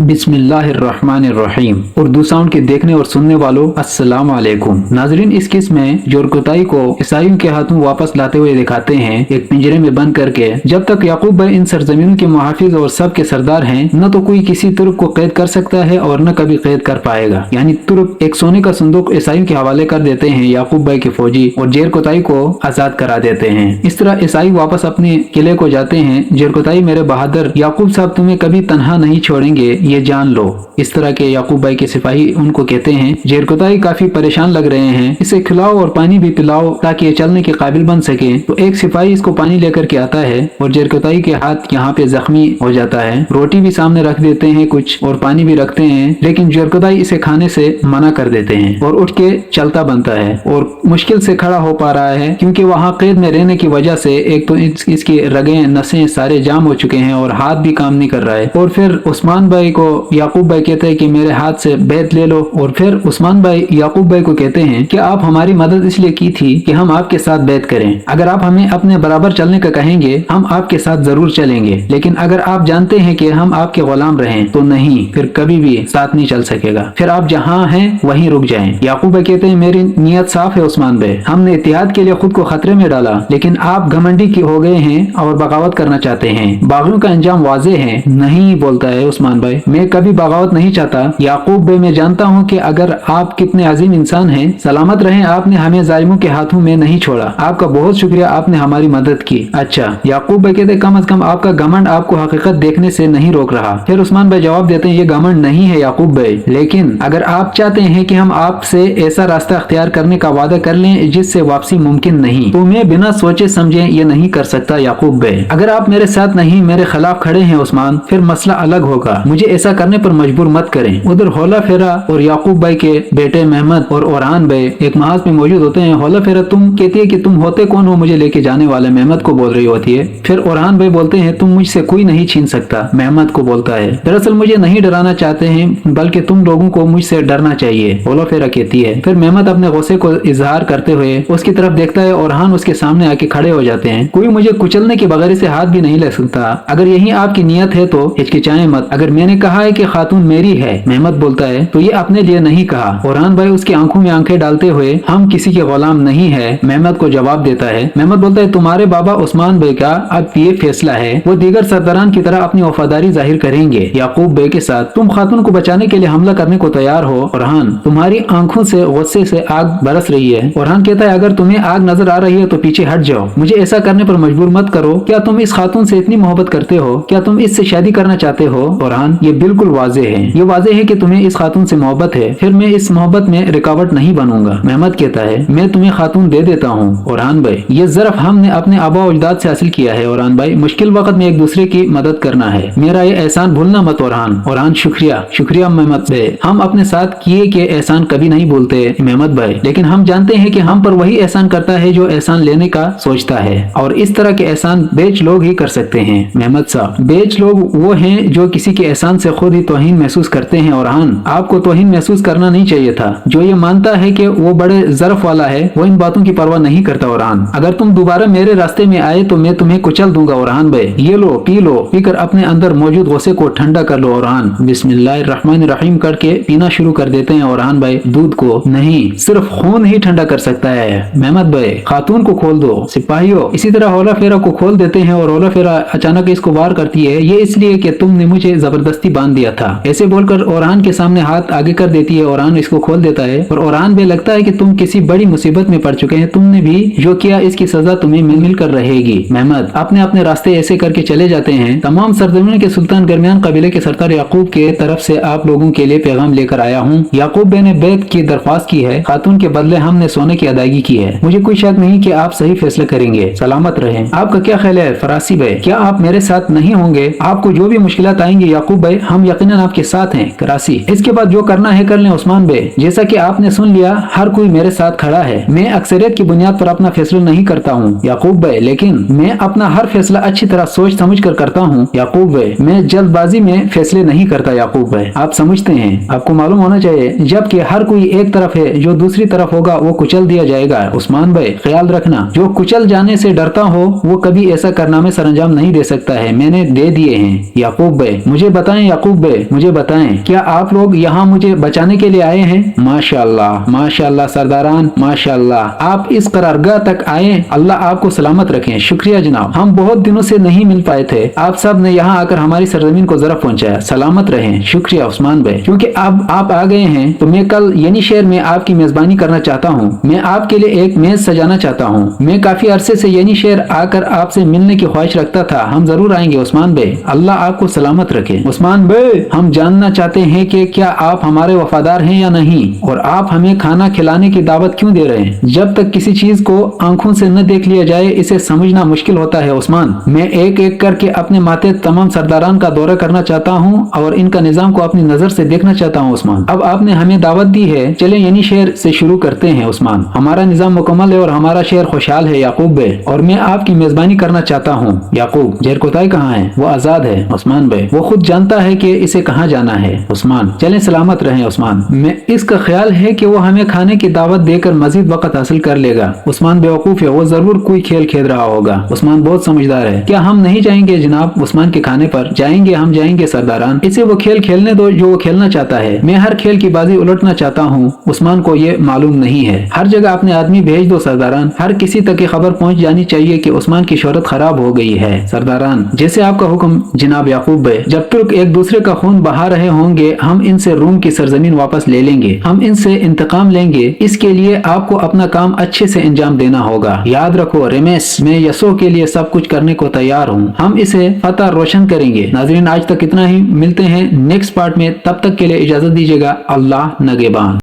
बिस्मिल्लाहिर्रहमानिर्रहीम। उर्दू साउंड के देखने और सुनने वालों अस्सलाम वालेकुम। नाजरीन, इस किस्म में जोरकुताई को ईसाइयों के हाथों वापस लाते हुए दिखाते हैं एक पिंजरे में बंद करके। जब तक याकूब भाई इन सरजमीनों के मुहाफिज और सब के सरदार हैं, न तो कोई किसी तुर्क को कैद कर सकता है और न कभी कैद कर पाएगा। यानी तुर्क एक सोने का संदूक ईसाइयों के हवाले कर देते हैं याकूब भाई के फौजी और जेरकुताई को आजाद करा देते हैं। इस तरह ईसाई वापस अपने किले को जाते हैं। जेरकुताई मेरे बहादुर याकूब साहब तुम्हें कभी तन्हा नहीं छोड़ेंगे, ये जान लो। इस तरह के याकूब भाई के सिपाही उनको कहते हैं। जेरकुताई काफी परेशान लग रहे हैं, इसे खिलाओ और पानी भी पिलाओ ताकि ये चलने के काबिल बन सके। तो एक सिपाही इसको पानी लेकर के आता है और जेरकुताई के हाथ यहाँ पे जख्मी हो जाता है। रोटी भी सामने रख देते हैं कुछ और पानी भी रखते हैं, लेकिन जेरकुताई इसे खाने से मना कर देते हैं और उठ के चलता बनता है और मुश्किल से खड़ा हो पा रहा है, क्योंकि वहाँ कैद में रहने की वजह से एक तो इसकी रगें नसें सारे जाम हो चुके हैं और हाथ भी काम नहीं कर रहा है। और फिर उस्मान भाई को याकूब भाई कहते हैं कि मेरे हाथ से बैत ले लो। और फिर उस्मान भाई याकूब भाई को कहते हैं कि आप हमारी मदद इसलिए की थी कि हम आपके साथ बैत करें। अगर आप हमें अपने बराबर चलने का कहेंगे हम आपके साथ जरूर चलेंगे, लेकिन अगर आप जानते हैं कि हम आपके गुलाम रहें तो नहीं, फिर कभी भी साथ नहीं चल सकेगा। फिर आप जहाँ हैं वहीं रुक जाएं। याकूब भाई कहते हैं मेरी नीयत साफ है उस्मान भाई, हमने इत्तेहाद के लिए खुद को खतरे में डाला, लेकिन आप घमंडी की हो गए हैं और बगावत करना चाहते हैं। बागियों का अंजाम वाजे है। नहीं, बोलता है उस्मान भाई, मैं कभी बगावत नहीं चाहता। याकूब भाई, मैं जानता हूँ कि अगर आप कितने अजीम इंसान हैं। सलामत रहें, आपने हमें जालिमों के हाथों में नहीं छोड़ा। आपका बहुत शुक्रिया, आपने हमारी मदद की। अच्छा, याकूब भाई कहते कम से कम आपका घमंड आपको हकीकत देखने से नहीं रोक रहा। फिर उस्मान भाई जवाब देते हैं ये घमंड नहीं है याकूब भाई, लेकिन अगर आप चाहते हैं कि हम आपसे ऐसा रास्ता अख्तियार करने का वादा कर लें जिससे वापसी मुमकिन नहीं, तो मैं बिना सोचे समझे ये नहीं कर सकता याकूब भाई। अगर आप मेरे साथ नहीं मेरे खिलाफ खड़े हैं उस्मान, फिर मसला अलग होगा। मुझे ऐसा करने पर मजबूर मत करें। उधर हौला फेरा और याकूब भाई के बेटे मेहमद और ओरहान भाई एक महाज में मौजूद होते हैं। हौला फेरा तुम कहती है कि तुम होते कौन हो मुझे लेके जाने वाले, मेहमद को बोल रही होती है। फिर ओरहान भाई बोलते हैं तुम मुझसे कोई नहीं छीन सकता। मेहमद को बोलता है दरअसल मुझे नहीं डराना चाहते हैं, बल्कि तुम लोगों को मुझसे डरना चाहिए, हौला फेरा कहती है। फिर मेहमद अपने गुस्से को इजहार करते हुए उसकी तरफ देखता है। ओरहान उसके सामने आके खड़े हो जाते हैं। कोई मुझे कुचलने के बगैर से हाथ भी नहीं ले सकता। अगर यही आपकी नियत है तो हिचकिचाएं मत। अगर मैंने कहा है कि खातून मेरी है, मेहमद बोलता है, तो ये अपने लिए नहीं कहा। ओरहान भाई उसकी आंखों में आंखें डालते हुए हम किसी के गुलाम नहीं है, मेहमद को जवाब देता है। मेहमद बोलता है तुम्हारे बाबा उस्मान भाई का अब ये फैसला है, वो दीगर सरदारान की तरह अपनी वफादारी जाहिर करेंगे याकूब भाई के साथ। तुम खातून को बचाने के लिए हमला करने को तैयार हो। ओरहान, तुम्हारी आंखों से गुस्से से आग बरस रही है। ओरहान कहता है अगर तुम्हें आग नजर आ रही है तो पीछे हट जाओ, मुझे ऐसा करने पर मजबूर मत करो। क्या तुम इस खातून से इतनी मोहब्बत करते हो? क्या तुम इससे शादी करना चाहते हो? ओरहान, ये बिल्कुल वाजे है, ये वाजे है कि तुम्हें इस खातून से मोहब्बत है, फिर मैं इस मोहब्बत में रुकावट नहीं बनूंगा। मेहमद कहता है मैं तुम्हें खातून दे देता हूँ। ओरहान भाई, ये ज़र्फ हमने अपने आबा अजदाद से हासिल किया है। ओरहान भाई, मुश्किल वक्त में एक दूसरे की मदद करना है, मेरा ये एहसान भूलना मत ओरहान। ओरहान, शुक्रिया शुक्रिया मेहमद भाई, हम अपने साथ किए के एहसान कभी नहीं भूलते मेहमद भाई, लेकिन हम जानते हैं कि हम पर वही एहसान करता है जो एहसान लेने का सोचता है, और इस तरह के एहसान बेच लोग ही कर सकते हैं। मेहमद साहब, बेच लोग वो हैं जो किसी के एहसान से खुद ही तौहीन महसूस करते हैं। ओरहान, आपको तौहीन महसूस करना नहीं चाहिए था। जो ये मानता है कि वो बड़े ज़र्फ वाला है वो इन बातों की परवाह नहीं करता। ओरहान, अगर तुम दोबारा मेरे रास्ते में आए तो मैं तुम्हें कुचल दूंगा। ओरहान भाई, ये लो पी लो, पीकर अपने अंदर मौजूद गुस्से को ठंडा कर लो। ओरहान बिस्मिल्लाहिर्रहमानिर्रहीम करके पीना शुरू कर देते हैं। ओरहान भाई, दूध को नहीं, सिर्फ खून ही ठंडा कर सकता है। मेहमद भाई, खातून को खोल दो। सिपाहियों इसी तरह हौला फेरा को खोल देते हैं और हौला फेरा अचानक इसको वार करती है, ये इसलिए कि तुमने मुझे जबरदस्ती बांध दिया था। ऐसे बोलकर ओरहान के सामने हाथ आगे कर देती है। ओरहान इसको खोल देता है और ओरहान भी लगता है कि तुम किसी बड़ी मुसीबत में पड़ चुके हैं, तुमने भी जो किया इसकी सजा तुम्हें मिल कर रहेगी। मेहमद अपने अपने रास्ते ऐसे करके चले जाते हैं। तमाम सरजमीन के सुल्तान गरमियान कबीले के सरदार याकूब के तरफ से आप लोगों के लिए पैगाम लेकर आया हूँ। याकूब भाई ने बैत की दरख्वास्त की है, खातून के बदले हमने सोने की अदायगी की है। मुझे कोई शक नहीं कि आप सही फैसला करेंगे। सलामत रहें। आपका क्या ख्याल है फरासी भाई, क्या आप मेरे साथ नहीं होंगे? आपको जो भी मुश्किलात आएंगी याकूब भाई, हम यकीनन आपके साथ हैं। करासी, इसके बाद जो करना है कर लें उस्मान भाई, जैसा कि आपने सुन लिया हर कोई मेरे साथ खड़ा है। मैं अक्सरियत की बुनियाद पर अपना फैसला नहीं करता हूँ याकूब भाई, लेकिन मैं अपना हर फैसला अच्छी तरह सोच समझ कर करता हूँ याकूब भाई, मैं जल्दबाजी में फैसले नहीं करता याकूब भाई, आप समझते हैं। आपको मालूम होना चाहिए जबकि हर कोई एक तरफ है, जो दूसरी तरफ होगा वो कुचल दिया जाएगा। उस्मान भाई, ख्याल रखना, जो कुचल जाने से डरता हो वो कभी ऐसा कारनामे सरंजाम नहीं दे सकता है, मैंने दे दिए हैं। याकूब भाई, मुझे बताएं याकूब भाई मुझे बताएं, क्या आप लोग यहाँ मुझे बचाने के लिए आए हैं? माशाअल्लाह माशाअल्लाह सरदारान माशाअल्लाह, आप इस करारगाह तक आए, अल्लाह आपको सलामत रखें। शुक्रिया जनाब, हम बहुत दिनों से नहीं मिल पाए थे, आप सब ने यहाँ आकर हमारी सरजमीन को जरा पहुँचाया। सलामत रहें। शुक्रिया उस्मान भाई, क्योंकि अब आप आ गए हैं तो मैं कल यनी शहर में आपकी मेजबानी करना चाहता हूँ। मैं आपके लिए एक मेज सजाना चाहता हूँ। मैं काफी अरसे से यनी शहर आकर आपसे मिलने की ख्वाहिश रखता था। हम जरूर आएंगे उस्मान भाई, अल्लाह आपको सलामत रखे। उस्मान भाई, हम जानना चाहते हैं कि क्या आप हमारे वफादार हैं या नहीं, और आप हमें खाना खिलाने की दावत क्यों दे रहे हैं? जब तक किसी चीज को आंखों से न देख लिया जाए इसे समझना मुश्किल होता है उस्मान। मैं एक एक करके अपने माते तमाम सरदारान का दौरा करना चाहता हूँ और इनका निजाम को अपनी नजर से देखना चाहता हूँ उस्मान। अब आपने हमें दावत दी है, चले यनी शहर से शुरू करते हैं उस्मान। हमारा निजाम मुकम्मल है और हमारा शहर खुशहाल है याकूब भाई, और मैं आपकी मेजबानी करना चाहता हूँ। याकूब, जरकोताई कहाँ है? वो आजाद है उस्मान भाई, वो खुद जानता है कि इसे कहाँ जाना है। उस्मान, चले सलामत रहें उस्मान। मैं इसका ख्याल है कि वो हमें खाने की दावत देकर मजीद वक्त हासिल कर लेगा। उस्मान बेवकूफ है, वो जरूर कोई खेल खेल रहा होगा। उस्मान बहुत समझदार है। क्या हम नहीं जाएंगे जनाब उस्मान के खाने पर? जाएंगे, हम जाएंगे सरदारान, इसे वो खेल खेलने दो जो वो खेलना चाहता है। मैं हर खेल की बाजी उलटना चाहता हूँ, उस्मान को ये मालूम नहीं है। हर जगह अपने आदमी भेज दो सरदारान, हर किसी तक ये खबर पहुँच जानी चाहिए कि उस्मान की शोहरत खराब हो गई है। सरदारान, जैसे आपका हुक्म जनाब याकूब भाई। जब तुर्क एक दूसरे का खून बहा रहे होंगे हम इनसे रूम की सरजमीन वापस ले लेंगे, हम इनसे इंतकाम लेंगे। इसके लिए आपको अपना काम अच्छे से अंजाम देना होगा। याद रखो रेमेस, मैं यसो के लिए सब कुछ करने को तैयार हूँ। हम इसे फतह रोशन करेंगे। नाजरीन, आज तक इतना ही, मिलते हैं नेक्स्ट पार्ट में, तब तक के लिए इजाजत दीजिएगा। अल्लाह नगेबान।